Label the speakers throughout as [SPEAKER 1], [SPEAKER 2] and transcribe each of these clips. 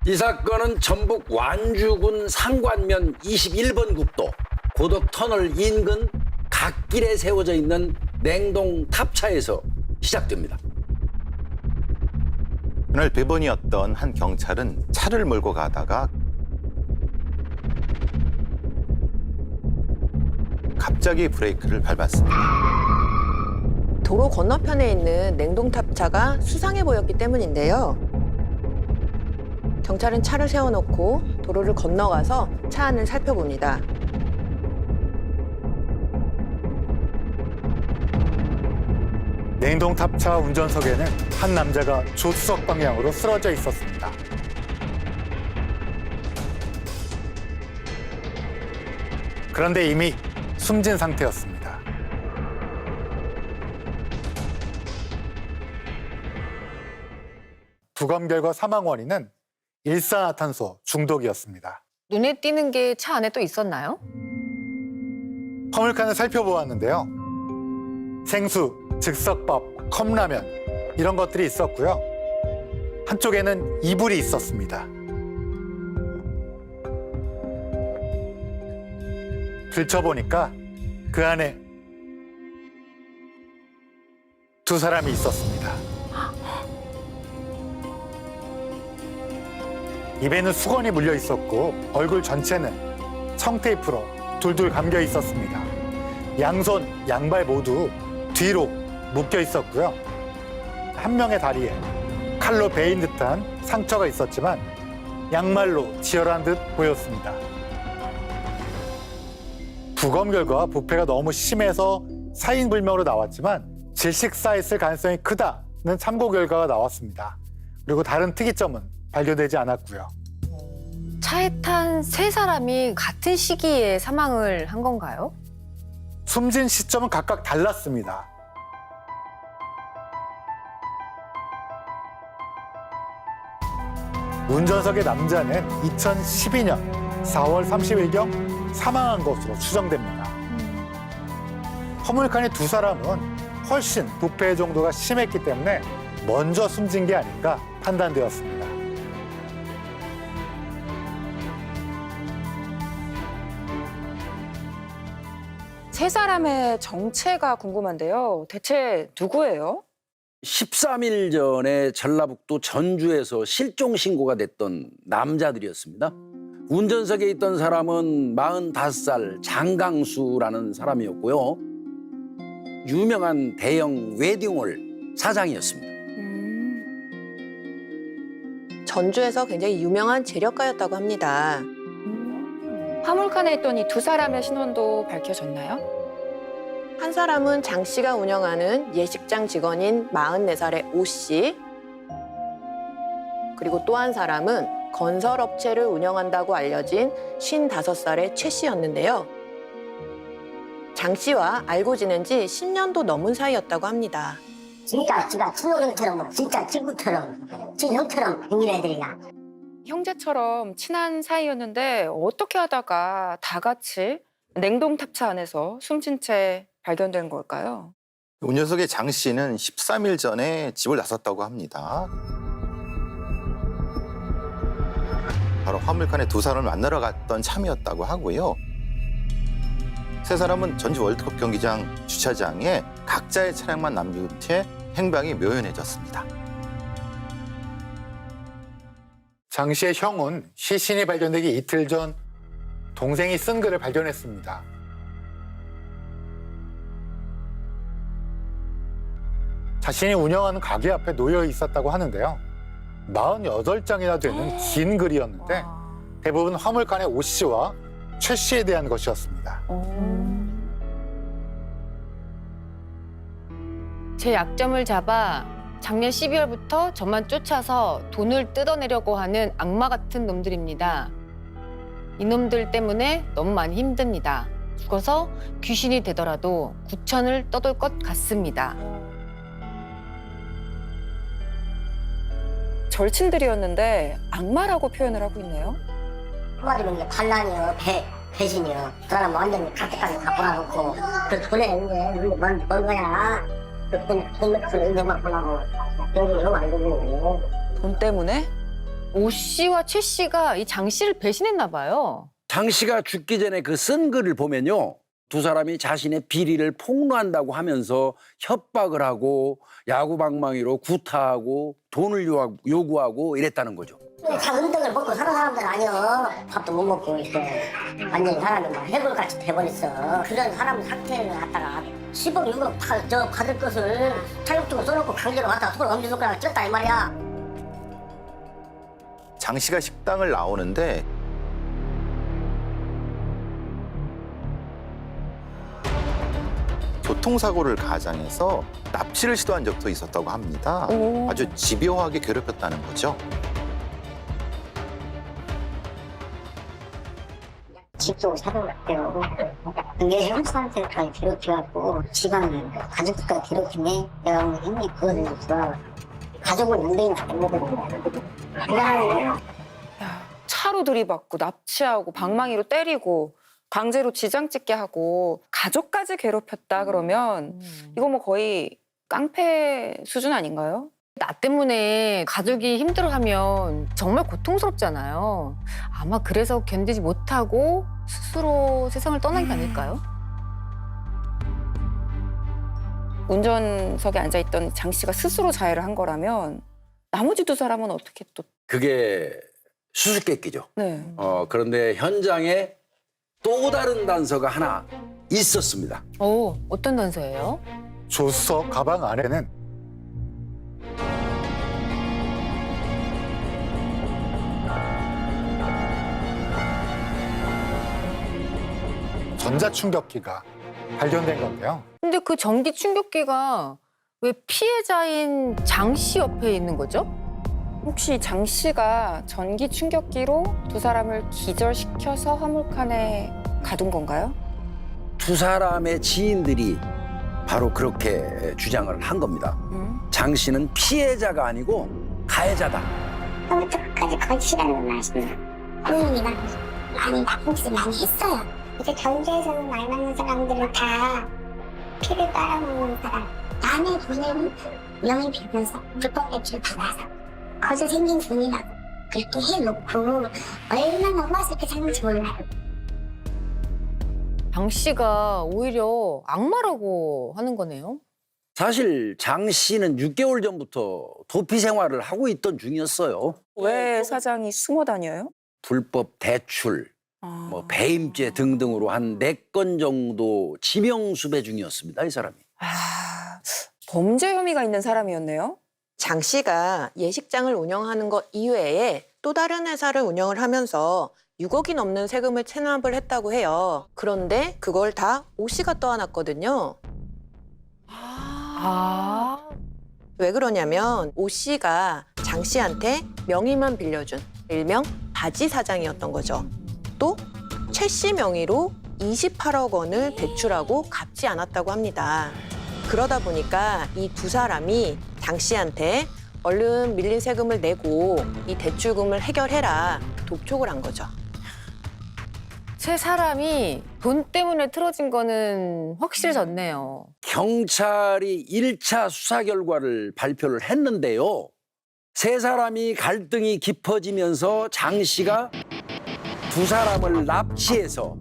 [SPEAKER 1] 이 사건은 전북 완주군 상관면 21번 국도 고덕터널 인근 갓길에 세워져 있는 냉동 탑차에서 시작됩니다.
[SPEAKER 2] 그날 배번이었던 한 경찰은 차를 몰고 가다가 갑자기 브레이크를 밟았습니다.
[SPEAKER 3] 도로 건너편에 있는 냉동탑차가 수상해 보였기 때문인데요. 경찰은 차를 세워놓고 도로를 건너가서 차 안을 살펴봅니다.
[SPEAKER 4] 냉동탑차 운전석에는 한 남자가 조수석 방향으로 쓰러져 있었습니다. 그런데 이미 숨진 상태였습니다. 부검 결과 사망 원인은 일산화탄소 중독이었습니다.
[SPEAKER 5] 눈에 띄는 게 차 안에 또 있었나요?
[SPEAKER 4] 화물칸을 살펴보았는데요. 생수, 즉석밥, 컵라면 이런 것들이 있었고요. 한쪽에는 이불이 있었습니다. 들춰보니까 그 안에 두 사람이 있었습니다. 입에는 수건이 물려 있었고 얼굴 전체는 청테이프로 둘둘 감겨 있었습니다. 양손, 양발 모두 뒤로 묶여 있었고요. 한 명의 다리에 칼로 베인 듯한 상처가 있었지만 양말로 지혈한 듯 보였습니다. 부검 결과 부패가 너무 심해서 사인불명으로 나왔지만 질식사했을 가능성이 크다는 참고 결과가 나왔습니다. 그리고 다른 특이점은 발견되지 않았고요.
[SPEAKER 5] 차에 탄 세 사람이 같은 시기에 사망을 한 건가요?
[SPEAKER 4] 숨진 시점은 각각 달랐습니다. 운전석의 남자는 2012년 4월 30일경 사망한 것으로 추정됩니다. 화물칸의 두 사람은 훨씬 부패 정도가 심했기 때문에 먼저 숨진 게 아닐까 판단되었습니다.
[SPEAKER 6] 세 사람의 정체가 궁금한데요. 대체 누구예요?
[SPEAKER 1] 13일 전에 전라북도 전주에서 실종 신고가 됐던 남자들이었습니다. 운전석에 있던 사람은 45살 장강수라는 사람이었고요. 유명한 대형 웨딩홀 사장이었습니다.
[SPEAKER 3] 전주에서 굉장히 유명한 재력가였다고 합니다.
[SPEAKER 6] 화물칸에 있던 이 두 사람의 신원도 밝혀졌나요?
[SPEAKER 3] 한 사람은 장 씨가 운영하는 예식장 직원인 44살의 오 씨. 그리고 또 한 사람은 건설업체를 운영한다고 알려진 55살의 최 씨였는데요. 장 씨와 알고 지낸 지 10년도 넘은 사이였다고 합니다.
[SPEAKER 7] 진짜 지가 친노경처럼 진짜 친구처럼 친형처럼 생긴 애들이야.
[SPEAKER 6] 형제처럼 친한 사이였는데 어떻게 하다가 다 같이 냉동탑차 안에서 숨진 채 발견된 걸까요?
[SPEAKER 2] 운전석의 장 씨는 13일 전에 집을 나섰다고 합니다. 바로 화물칸에 두 사람을 만나러 갔던 참이었다고 하고요. 세 사람은 전주 월드컵 경기장 주차장에 각자의 차량만 남긴 채 행방이 묘연해졌습니다.
[SPEAKER 4] 장 씨의 형은 시신이 발견되기 이틀 전 동생이 쓴 글을 발견했습니다. 자신이 운영하는 가게 앞에 놓여 있었다고 하는데요. 48장이나 되는 긴 글이었는데 대부분 화물칸의 오 씨와 최 씨에 대한 것이었습니다.
[SPEAKER 5] 제 약점을 잡아 작년 12월부터 저만 쫓아서 돈을 뜯어내려고 하는 악마 같은 놈들입니다. 이놈들 때문에 너무 많이 힘듭니다. 죽어서 귀신이 되더라도 구천을 떠돌 것 같습니다.
[SPEAKER 6] 절친들이었는데 악마라고 표현을 하고 있네요.
[SPEAKER 7] 한마디로 이제 반란이요, 배신이요. 그 사람 완전히 가게까지 다 몰아놓고 그 돈에 이제 뭔 거야. 돈 넣고 인생 바꾸려고 여기 이러면 안 되고.
[SPEAKER 6] 돈 때문에?
[SPEAKER 5] 오 씨와 최 씨가 이 장 씨를 배신했나 봐요.
[SPEAKER 1] 장 씨가 죽기 전에 그 쓴 글을 보면요. 두 사람이 자신의 비리를 폭로한다고 하면서 협박을 하고 야구방망이로 구타하고 돈을 요구하고 이랬다는 거죠.
[SPEAKER 7] 다 은덕을 먹고 사는 사람들 아니여. 밥도 못 먹고 있어. 완전히 사람이 막 해골같이 돼버렸어. 그런 사람 상태를 갖다가 10억, 6억 다 받을 것을 자격증을 써놓고 강제로 갖다가 손 엄지손가락을 쪘다 이 말이야.
[SPEAKER 2] 장 씨가 식당을 나오는데 교통사고를 가장해서 납치를 시도한 적도 있었다고 합니다. 아주 집요하게 괴롭혔다는 거죠.
[SPEAKER 7] 집 쪽으로 사려갔대요. 근데 형수한테까지 괴롭혀갖고 집안 가족들까지 괴롭히네. 내가 오늘 형님 그거를 좋아. 가족을 연대인 안 먹거든요. 미안해요.
[SPEAKER 6] 차로 들이받고 납치하고 방망이로 때리고 강제로 지장 찍게 하고 가족까지 괴롭혔다 그러면 이거 뭐 거의 깡패 수준 아닌가요?
[SPEAKER 5] 나 때문에 가족이 힘들어하면 정말 고통스럽잖아요. 아마 그래서 견디지 못하고 스스로 세상을 떠난 게 아닐까요?
[SPEAKER 6] 운전석에 앉아있던 장 씨가 스스로 자해를 한 거라면 나머지 두 사람은 어떻게 또...
[SPEAKER 1] 그게 수수께끼죠.
[SPEAKER 6] 네.
[SPEAKER 1] 그런데 현장에 또 다른 단서가 하나 있었습니다.
[SPEAKER 5] 어떤 단서예요?
[SPEAKER 4] 조수석 가방 안에는 전자충격기가 발견된 건데요.
[SPEAKER 5] 근데 그 전기 충격기가 왜 피해자인 장 씨 옆에 있는 거죠?
[SPEAKER 6] 혹시 장 씨가 전기 충격기로 두 사람을 기절시켜서 화물칸에 가둔 건가요?
[SPEAKER 1] 두 사람의 지인들이 바로 그렇게 주장을 한 겁니다. 장 씨는 피해자가 아니고 가해자다.
[SPEAKER 7] 처음부터 끝까지 거짓이라는 말씀을 부모님이가 많이 나쁜 짓을 많이 했어요. 이제 경주에서는 말 많은 사람들은 다 피를 빨아먹는 사람, 남의 돈을 명의 빌면서 불법 대출 받아서 거저 생긴 돈이라고 그렇게 해놓고 얼마나 엄마스럽게 살는지 몰라요.
[SPEAKER 5] 장 씨가 오히려 악마라고 하는 거네요.
[SPEAKER 1] 사실 장 씨는 6개월 전부터 도피 생활을 하고 있던 중이었어요.
[SPEAKER 6] 왜 사장이 숨어 다녀요?
[SPEAKER 1] 불법 대출, 뭐 배임죄 등등으로 한 4건 정도 지명수배 중이었습니다. 이 사람이.
[SPEAKER 6] 범죄 혐의가 있는 사람이었네요.
[SPEAKER 3] 장 씨가 예식장을 운영하는 것 이외에 또 다른 회사를 운영을 하면서 6억이 넘는 세금을 체납을 했다고 해요. 그런데 그걸 다 오 씨가 떠안았거든요. 왜 그러냐면 오 씨가 장 씨한테 명의만 빌려준 일명 바지 사장이었던 거죠. 또 최 씨 명의로 28억 원을 대출하고 갚지 않았다고 합니다. 그러다 보니까 이 두 사람이 장 씨한테 얼른 밀린 세금을 내고 이 대출금을 해결해라 독촉을 한 거죠.
[SPEAKER 5] 세 사람이 돈 때문에 틀어진 거는 확실해졌네요.
[SPEAKER 1] 경찰이 1차 수사 결과를 발표를 했는데요. 세 사람이 갈등이 깊어지면서 장 씨가 두 사람을 납치해서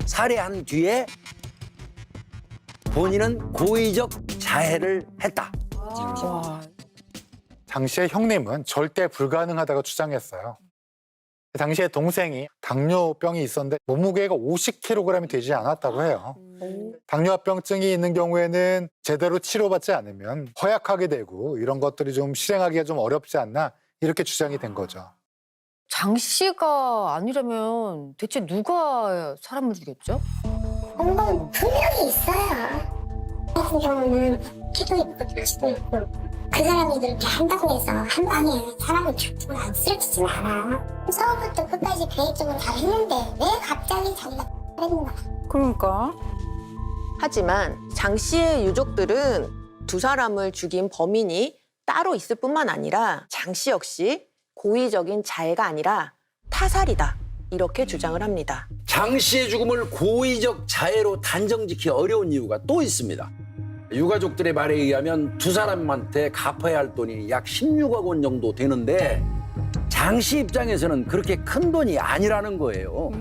[SPEAKER 1] 살해한 뒤에 본인은 고의적 자해를 했다.
[SPEAKER 6] 와.
[SPEAKER 4] 장 씨의 형님은 절대 불가능하다고 주장했어요. 당시에 동생이 당뇨병이 있었는데 몸무게가 50kg이 되지 않았다고 해요. 당뇨합병증이 있는 경우에는 제대로 치료받지 않으면 허약하게 되고 이런 것들이 좀 실행하기가 좀 어렵지 않나 이렇게 주장이 된 거죠.
[SPEAKER 5] 장 씨가 아니라면 대체 누가 사람을 죽였죠?
[SPEAKER 7] 공범 분명히 있어요. 같은 경우는 피도 있고 들수도 있고 그 사람이 그렇게 한다고 해서 한 방에 사람을 죽이고 안 쓰러지진 않아. 처음부터 끝까지 계획적으로 다 했는데 왜 갑자기 자기가 했는가.
[SPEAKER 6] 그러니까.
[SPEAKER 3] 하지만 장 씨의 유족들은 두 사람을 죽인 범인이 따로 있을 뿐만 아니라 장 씨 역시 고의적인 자해가 아니라 타살이다. 이렇게 주장을 합니다.
[SPEAKER 1] 장 씨의 죽음을 고의적 자해로 단정짓기 어려운 이유가 또 있습니다. 유가족들의 말에 의하면 두 사람한테 갚아야 할 돈이 약 16억 원 정도 되는데 장 씨 입장에서는 그렇게 큰 돈이 아니라는 거예요.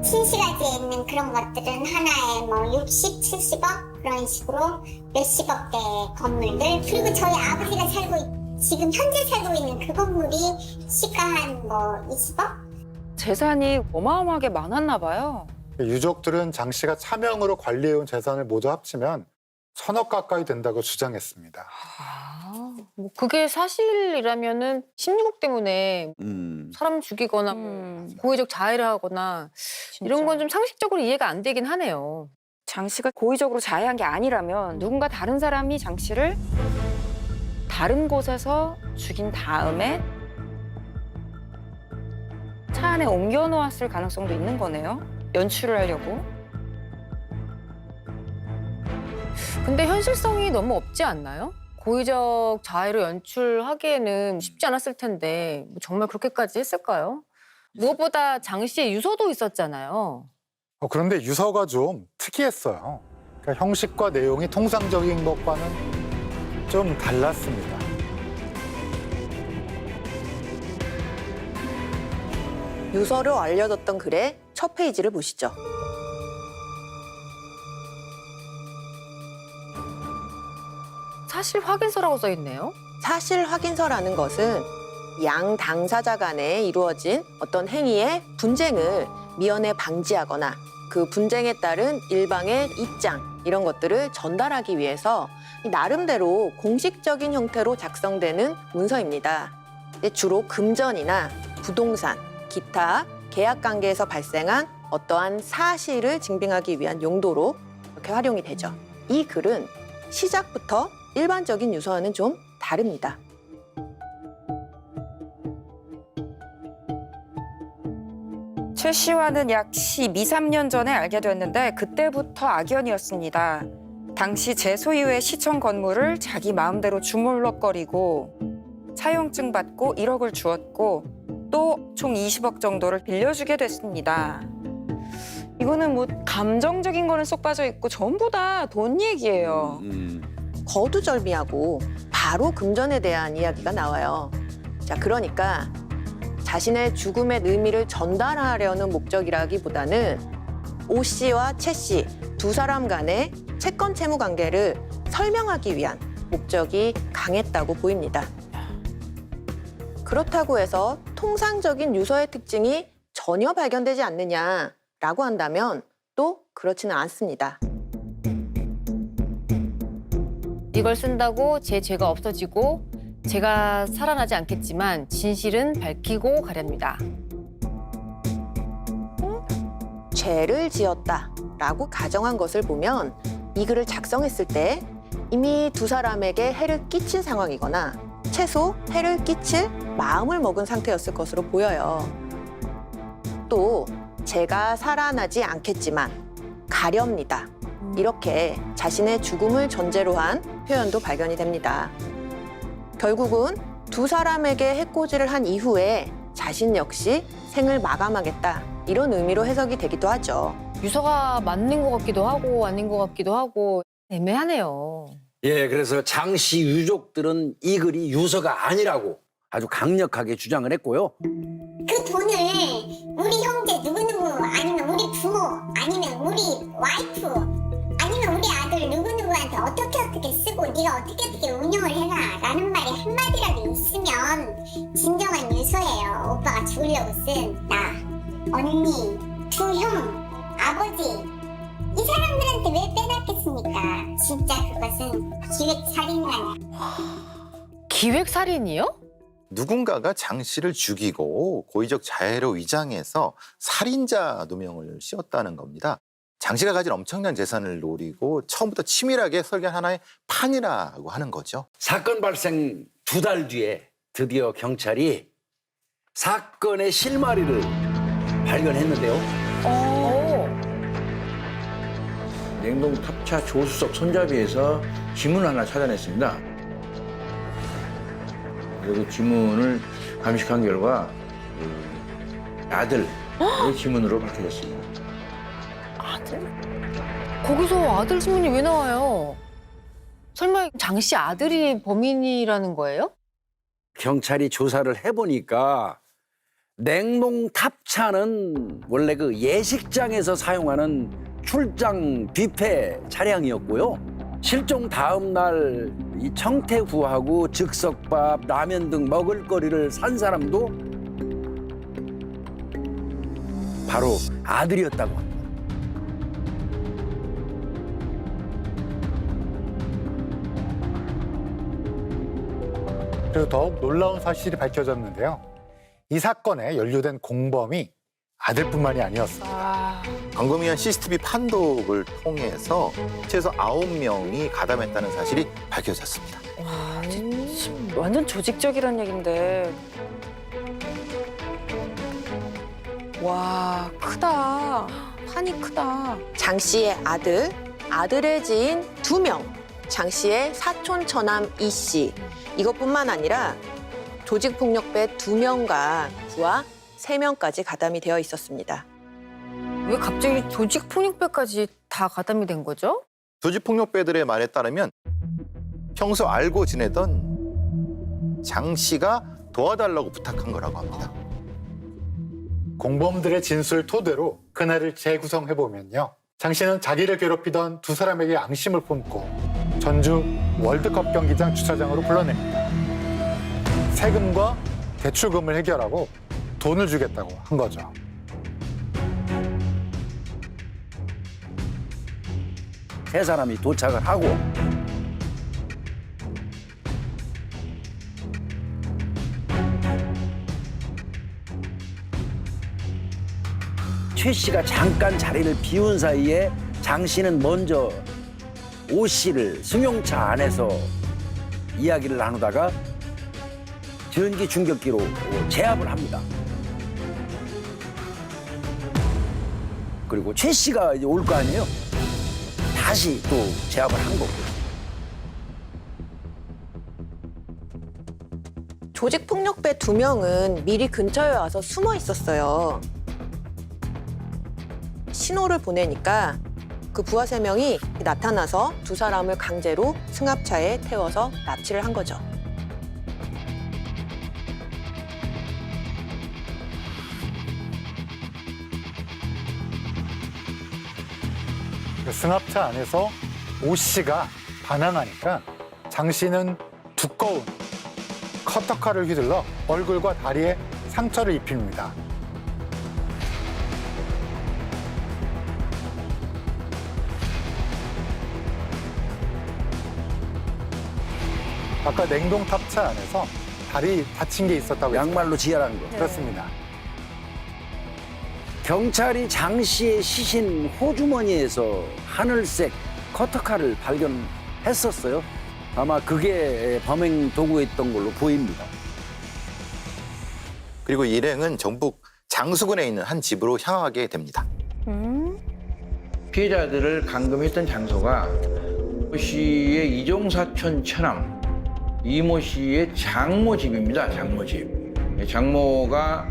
[SPEAKER 7] 신시가지에 있는 그런 것들은 하나에 뭐 60, 70억 그런 식으로 몇십억대 건물들, 그리고 저희 아버지가 지금 현재 살고 있는 그 건물이 시가 한 뭐 20억?
[SPEAKER 6] 재산이 어마어마하게 많았나 봐요.
[SPEAKER 4] 유족들은 장 씨가 차명으로 관리해온 재산을 모두 합치면 1,000억 가까이 된다고 주장했습니다.
[SPEAKER 5] 뭐 그게 사실이라면은 16억 때문에 사람 죽이거나 고의적 자해를 하거나 이런 건 좀 상식적으로 이해가 안 되긴 하네요.
[SPEAKER 6] 장 씨가 고의적으로 자해한 게 아니라면 누군가 다른 사람이 장 씨를 다른 곳에서 죽인 다음에 차 안에 옮겨 놓았을 가능성도 있는 거네요. 연출을 하려고.
[SPEAKER 5] 근데 현실성이 너무 없지 않나요? 고의적 자해로 연출하기에는 쉽지 않았을 텐데 뭐 정말 그렇게까지 했을까요? 무엇보다 장 씨의 유서도 있었잖아요.
[SPEAKER 4] 그런데 유서가 좀 특이했어요. 그러니까 형식과 내용이 통상적인 것과는 좀 달랐습니다.
[SPEAKER 3] 유서로 알려졌던 글의 첫 페이지를 보시죠.
[SPEAKER 5] 사실 확인서라고 써 있네요.
[SPEAKER 3] 사실 확인서라는 것은 양 당사자 간에 이루어진 어떤 행위의 분쟁을 미연에 방지하거나 그 분쟁에 따른 일방의 입장 이런 것들을 전달하기 위해서 나름대로 공식적인 형태로 작성되는 문서입니다. 주로 금전이나 부동산, 기타 계약 관계에서 발생한 어떠한 사실을 증빙하기 위한 용도로 이렇게 활용이 되죠. 이 글은 시작부터 일반적인 유서와는 좀 다릅니다.
[SPEAKER 6] 최 씨와는 약 12, 13년 전에 알게 됐는데 그때부터 악연이었습니다. 당시 제 소유의 시청 건물을 자기 마음대로 주물럭거리고 차용증 받고 1억을 주었고 또 총 20억 정도를 빌려주게 됐습니다. 이거는 뭐 감정적인 거는 쏙 빠져 있고 전부 다 돈 얘기예요.
[SPEAKER 3] 거두절미하고 바로 금전에 대한 이야기가 나와요. 자, 그러니까 자신의 죽음의 의미를 전달하려는 목적이라기보다는 오 씨와 최 씨 두 사람 간의 채권 채무 관계를 설명하기 위한 목적이 강했다고 보입니다. 그렇다고 해서 통상적인 유서의 특징이 전혀 발견되지 않느냐라고 한다면 또 그렇지는 않습니다.
[SPEAKER 5] 이걸 쓴다고 제 죄가 없어지고 제가 살아나지 않겠지만 진실은 밝히고 가렵니다.
[SPEAKER 3] 죄를 지었다라고 가정한 것을 보면 이 글을 작성했을 때 이미 두 사람에게 해를 끼친 상황이거나 최소 해를 끼칠 마음을 먹은 상태였을 것으로 보여요. 또 제가 살아나지 않겠지만 가렵니다. 이렇게 자신의 죽음을 전제로 한 표현도 발견이 됩니다. 결국은 두 사람에게 해코지를 한 이후에 자신 역시 생을 마감하겠다 이런 의미로 해석이 되기도 하죠.
[SPEAKER 5] 유서가 맞는 것 같기도 하고 아닌 것 같기도 하고 애매하네요.
[SPEAKER 1] 예, 그래서 장 씨 유족들은 이 글이 유서가 아니라고 아주 강력하게 주장을 했고요.
[SPEAKER 7] 그 돈을 우리 형제 누구누구 아니면 우리 부모 아니면 우리 와이프 아니면 우리 아들 누구누구한테 어떻게 쓰고 네가 어떻게 운영을 해라 라는 말이 한마디라도 있으면 진정한 유서예요. 오빠가 죽으려고 쓴 나, 언니, 두 형, 아버지 이 사람들한테 왜 빼놨겠습니까? 진짜 그것은 기획살인이라냐.
[SPEAKER 5] 기획살인이요?
[SPEAKER 2] 누군가가 장 씨를 죽이고 고의적 자해로 위장해서 살인자 누명을 씌웠다는 겁니다. 장 씨가 가진 엄청난 재산을 노리고 처음부터 치밀하게 설계한 하나의 판이라고 하는 거죠.
[SPEAKER 1] 사건 발생 2달 뒤에 드디어 경찰이 사건의 실마리를 발견했는데요.
[SPEAKER 8] 냉동 탑차 조수석 손잡이에서 지문 하나 찾아냈습니다. 그리고 지문을 감식한 결과 아들의 지문으로 밝혀졌습니다.
[SPEAKER 5] 거기서 아들 지문이 왜 나와요? 설마 장 씨 아들이 범인이라는 거예요?
[SPEAKER 1] 경찰이 조사를 해보니까 냉동 탑차는 원래 그 예식장에서 사용하는 출장 뷔페 차량이었고요. 실종 다음 날 이 청태구하고 즉석밥, 라면 등 먹을거리를 산 사람도 바로 아들이었다고 합니다.
[SPEAKER 4] 그리고 더욱 놀라운 사실이 밝혀졌는데요. 이 사건에 연루된 공범이 아들뿐만이 아니었습니다.
[SPEAKER 2] 광범위한 CCTV 판독을 통해서 최소 9명이 가담했다는 사실이 밝혀졌습니다.
[SPEAKER 6] 완전 조직적이라는 얘긴데. 와, 크다. 판이 크다.
[SPEAKER 3] 장 씨의 아들, 아들의 지인 2명, 장 씨의 사촌 처남 이 씨. 이것뿐만 아니라 조직폭력배 2명과 부하 3명까지 가담이 되어 있었습니다.
[SPEAKER 5] 왜 갑자기 조직폭력배까지 다 가담이 된 거죠?
[SPEAKER 2] 조직폭력배들의 말에 따르면 평소 알고 지내던 장 씨가 도와달라고 부탁한 거라고 합니다.
[SPEAKER 4] 공범들의 진술 토대로 그날을 재구성해보면요. 장 씨는 자기를 괴롭히던 2 사람에게 앙심을 품고 전주 월드컵 경기장 주차장으로 불러냅니다. 세금과 대출금을 해결하고 돈을 주겠다고 한 거죠.
[SPEAKER 1] 세 사람이 도착을 하고 최 씨가 잠깐 자리를 비운 사이에 장 씨는 먼저 오 씨를 승용차 안에서 이야기를 나누다가 전기 충격기로 제압을 합니다. 그리고 최 씨가 이제 올 거 아니에요? 다시 또 제압을 한 거고요.
[SPEAKER 3] 조직폭력배 2명은 미리 근처에 와서 숨어 있었어요. 신호를 보내니까 그 부하 3명이 나타나서 2 사람을 강제로 승합차에 태워서 납치를 한 거죠.
[SPEAKER 4] 그 승합차 안에서 오 씨가 반항하니까 장 씨는 두꺼운 커터칼을 휘둘러 얼굴과 다리에 상처를 입힙니다. 아까 냉동 탑차 안에서 다리 다친 게 있었다고
[SPEAKER 1] 양말로 지혈한 거.
[SPEAKER 4] 했죠? 그렇습니다.
[SPEAKER 1] 경찰이 장 씨의 시신 호주머니에서 하늘색 커터칼을 발견했었어요. 아마 그게 범행 도구였던 걸로 보입니다.
[SPEAKER 2] 그리고 일행은 전북 장수군에 있는 한 집으로 향하게 됩니다.
[SPEAKER 8] 피해자들을 감금했던 장소가 오 씨의 이종사촌 처남 이모 씨의 장모 집입니다. 장모 집. 장모가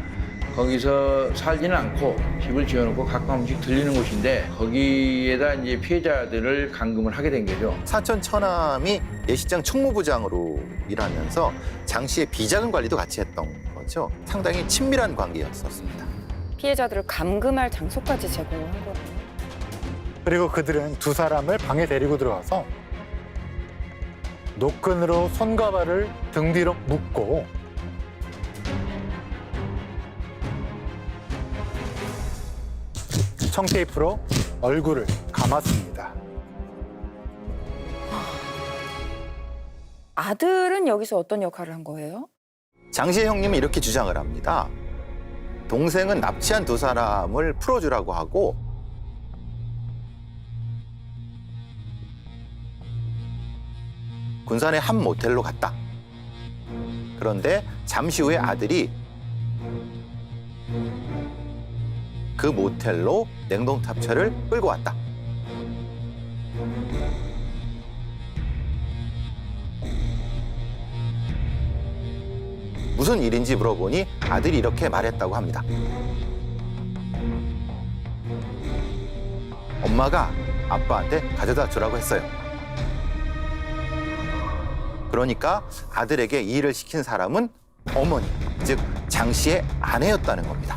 [SPEAKER 8] 거기서 살지는 않고 집을 지어놓고 가끔씩 들리는 곳인데 거기에다 이제 피해자들을 감금을 하게 된 거죠.
[SPEAKER 2] 사촌 처남이 예식장 총무부장으로 일하면서 장 씨의 비자금 관리도 같이 했던 거죠. 상당히 친밀한 관계였었습니다.
[SPEAKER 6] 피해자들을 감금할 장소까지 제공을 한 거예요.
[SPEAKER 4] 그리고 그들은 2 사람을 방에 데리고 들어가서 노끈으로 손과 발을 등 뒤로 묶고 청테이프로 얼굴을 감았습니다.
[SPEAKER 6] 아들은 여기서 어떤 역할을 한 거예요?
[SPEAKER 2] 장 씨의 형님은 이렇게 주장을 합니다. 동생은 납치한 2 사람을 풀어주라고 하고 군산의 한 모텔로 갔다. 그런데 잠시 후에 아들이 그 모텔로 냉동탑차를 끌고 왔다. 무슨 일인지 물어보니 아들이 이렇게 말했다고 합니다. 엄마가 아빠한테 가져다 주라고 했어요. 그러니까 아들에게 이 일을 시킨 사람은 어머니, 즉 장 씨의 아내였다는 겁니다.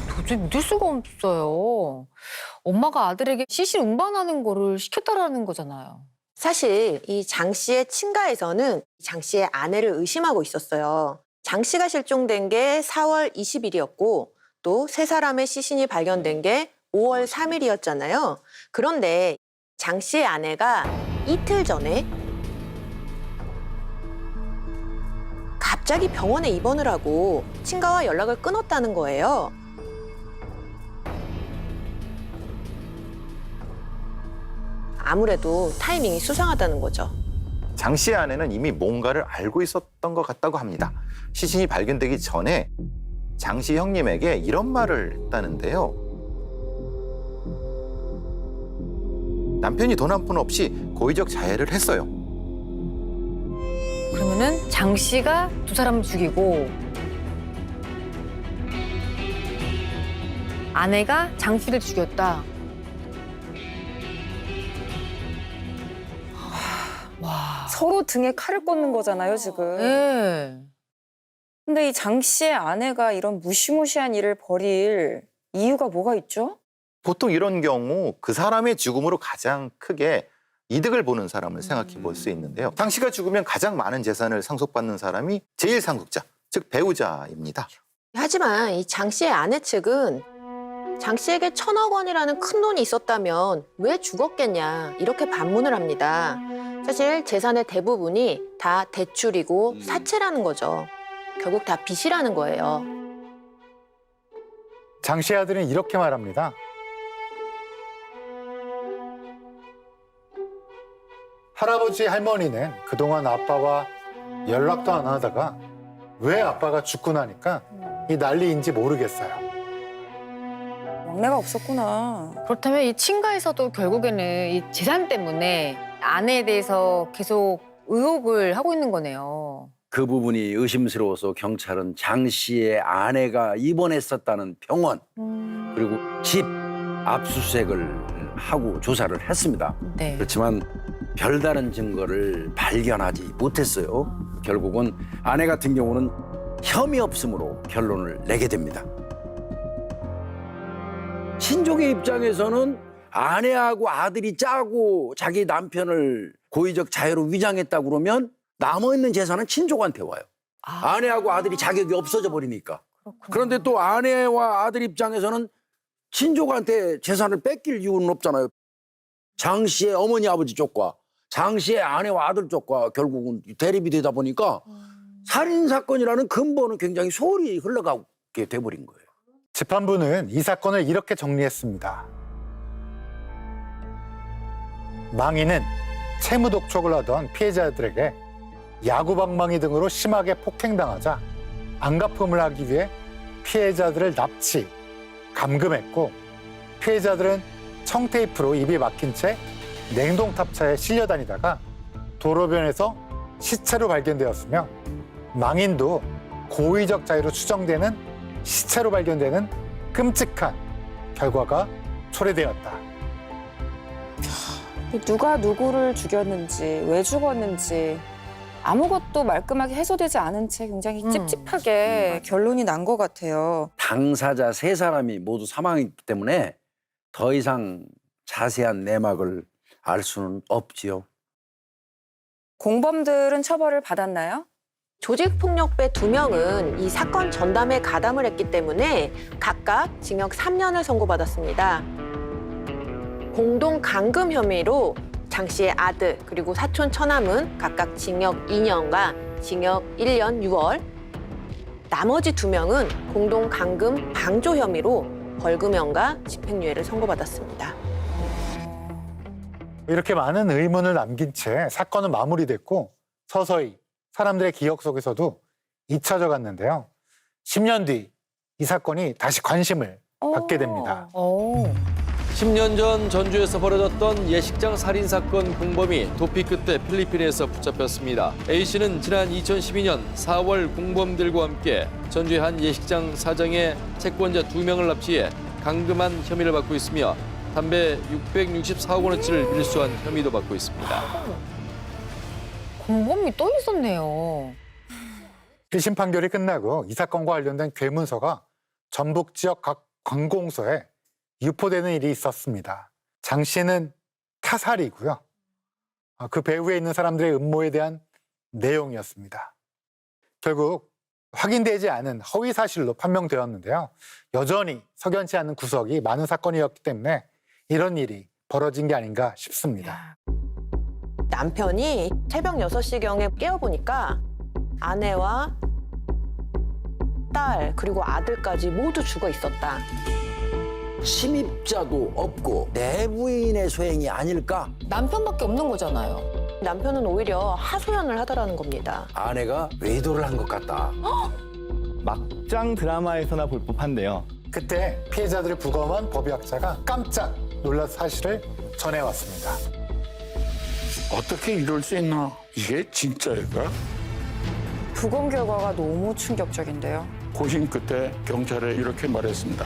[SPEAKER 5] 도저히 믿을 수가 없어요. 엄마가 아들에게 시실 운반하는 거를 시켰다라는 거잖아요.
[SPEAKER 3] 사실 이 장 씨의 친가에서는 장 씨의 아내를 의심하고 있었어요. 장 씨가 실종된 게 4월 20일이었고 또 세 사람의 시신이 발견된 게 5월 3일이었잖아요. 그런데 장 씨의 아내가 이틀 전에 갑자기 병원에 입원을 하고 친가와 연락을 끊었다는 거예요. 아무래도 타이밍이 수상하다는 거죠.
[SPEAKER 2] 장 씨의 아내는 이미 뭔가를 알고 있었던 것 같다고 합니다. 시신이 발견되기 전에 장 씨 형님에게 이런 말을 했다는데요. 남편이 돈 한 푼 없이 고의적 자해를 했어요.
[SPEAKER 5] 그러면은 장 씨가 두 사람을 죽이고 아내가 장 씨를 죽였다. 와.
[SPEAKER 6] 서로 등에 칼을 꽂는 거잖아요, 지금.
[SPEAKER 5] 네.
[SPEAKER 6] 근데 이 장 씨의 아내가 이런 무시무시한 일을 벌일 이유가 뭐가 있죠?
[SPEAKER 2] 보통 이런 경우 그 사람의 죽음으로 가장 크게 이득을 보는 사람을 생각해 볼 수 있는데요. 장 씨가 죽으면 가장 많은 재산을 상속받는 사람이 제1상속자, 즉 배우자입니다.
[SPEAKER 3] 하지만 이 장 씨의 아내 측은 장 씨에게 1,000억 원이라는 큰 돈이 있었다면 왜 죽었겠냐 이렇게 반문을 합니다. 사실 재산의 대부분이 다 대출이고 사채라는 거죠. 결국 다 빚이라는 거예요.
[SPEAKER 4] 장 씨의 아들은 이렇게 말합니다. 할아버지 할머니는 그동안 아빠와 연락도 안 하다가 왜 아빠가 죽고 나니까 이 난리인지 모르겠어요.
[SPEAKER 6] 막내가 없었구나.
[SPEAKER 5] 그렇다면 이 친가에서도 결국에는 이 재산 때문에 아내에 대해서 계속 의혹을 하고 있는 거네요.
[SPEAKER 1] 그 부분이 의심스러워서 경찰은 장 씨의 아내가 입원했었다는 병원 그리고 집 압수수색을 하고 조사를 했습니다.
[SPEAKER 5] 네.
[SPEAKER 1] 그렇지만 별다른 증거를 발견하지 못했어요. 결국은 아내 같은 경우는 혐의 없음으로 결론을 내게 됩니다. 친족의 입장에서는 아내하고 아들이 짜고 자기 남편을 고의적 자해로 위장했다고 그러면 남아있는 재산은 친족한테 와요. 아내하고 아들이 자격이 없어져 버리니까. 그런데 또 아내와 아들 입장에서는 친족한테 재산을 뺏길 이유는 없잖아요. 장 씨의 어머니 아버지 쪽과 장 씨의 아내와 아들 쪽과 결국은 대립이 되다 보니까 살인사건이라는 근본은 굉장히 소홀히 흘러가게 돼버린 거예요.
[SPEAKER 4] 재판부는 이 사건을 이렇게 정리했습니다. 망인은 채무 독촉을 하던 피해자들에게 야구방망이 등으로 심하게 폭행당하자 안갚음을 하기 위해 피해자들을 납치, 감금했고 피해자들은 청테이프로 입이 막힌 채 냉동탑차에 실려 다니다가 도로변에서 시체로 발견되었으며 망인도 고의적 자해로 추정되는 시체로 발견되는 끔찍한 결과가 초래되었다.
[SPEAKER 6] 누가 누구를 죽였는지, 왜 죽었는지 아무것도 말끔하게 해소되지 않은 채 굉장히 찝찝하게 결론이 난 것 같아요.
[SPEAKER 1] 당사자 세 사람이 모두 사망했기 때문에 더 이상 자세한 내막을 알 수는 없지요.
[SPEAKER 6] 공범들은 처벌을 받았나요?
[SPEAKER 3] 조직폭력배 2명은 이 사건 전담에 가담을 했기 때문에 각각 징역 3년을 선고받았습니다. 공동 감금 혐의로 장 씨의 아들 그리고 사촌 처남은 각각 징역 2년과 징역 1년 6월, 나머지 2명은 공동 감금 방조 혐의로 벌금형과 집행유예를 선고받았습니다.
[SPEAKER 4] 이렇게 많은 의문을 남긴 채 사건은 마무리됐고 서서히 사람들의 기억 속에서도 잊혀져 갔는데요. 10년 뒤 이 사건이 다시 관심을 받게 됩니다.
[SPEAKER 9] 10년 전 전주에서 벌어졌던 예식장 살인사건 공범이 도피 끝에 필리핀에서 붙잡혔습니다. A씨는 지난 2012년 4월 공범들과 함께 전주의 한 예식장 사장의 채권자 2명을 납치해 감금한 혐의를 받고 있으며 담배 664억 원어치를 밀수한 혐의도 받고 있습니다.
[SPEAKER 5] 공범이 또 있었네요.
[SPEAKER 4] 1심 판결이 끝나고 이 사건과 관련된 괴문서가 전북 지역 각 관공서에 유포되는 일이 있었습니다. 장 씨는 타살이고요. 그 배후에 있는 사람들의 음모에 대한 내용이었습니다. 결국 확인되지 않은 허위 사실로 판명되었는데요. 여전히 석연치 않은 구석이 많은 사건이었기 때문에 이런 일이 벌어진 게 아닌가 싶습니다.
[SPEAKER 3] 남편이 새벽 6시경에 깨어보니까 아내와 딸 그리고 아들까지 모두 죽어 있었다.
[SPEAKER 1] 침입자도 없고 내부인의 소행이 아닐까?
[SPEAKER 5] 남편밖에 없는 거잖아요.
[SPEAKER 3] 남편은 오히려 하소연을 하더라는 겁니다.
[SPEAKER 1] 아내가 외도를 한 것 같다.
[SPEAKER 10] 막장 드라마에서나 볼 법한데요.
[SPEAKER 4] 그때 피해자들을 부검한 법의학자가 깜짝 놀란 사실을 전해왔습니다.
[SPEAKER 11] 어떻게 이럴 수 있나? 이게 진짜일까?
[SPEAKER 6] 부검 결과가 너무 충격적인데요.
[SPEAKER 11] 고심 끝에 경찰에 이렇게 말했습니다.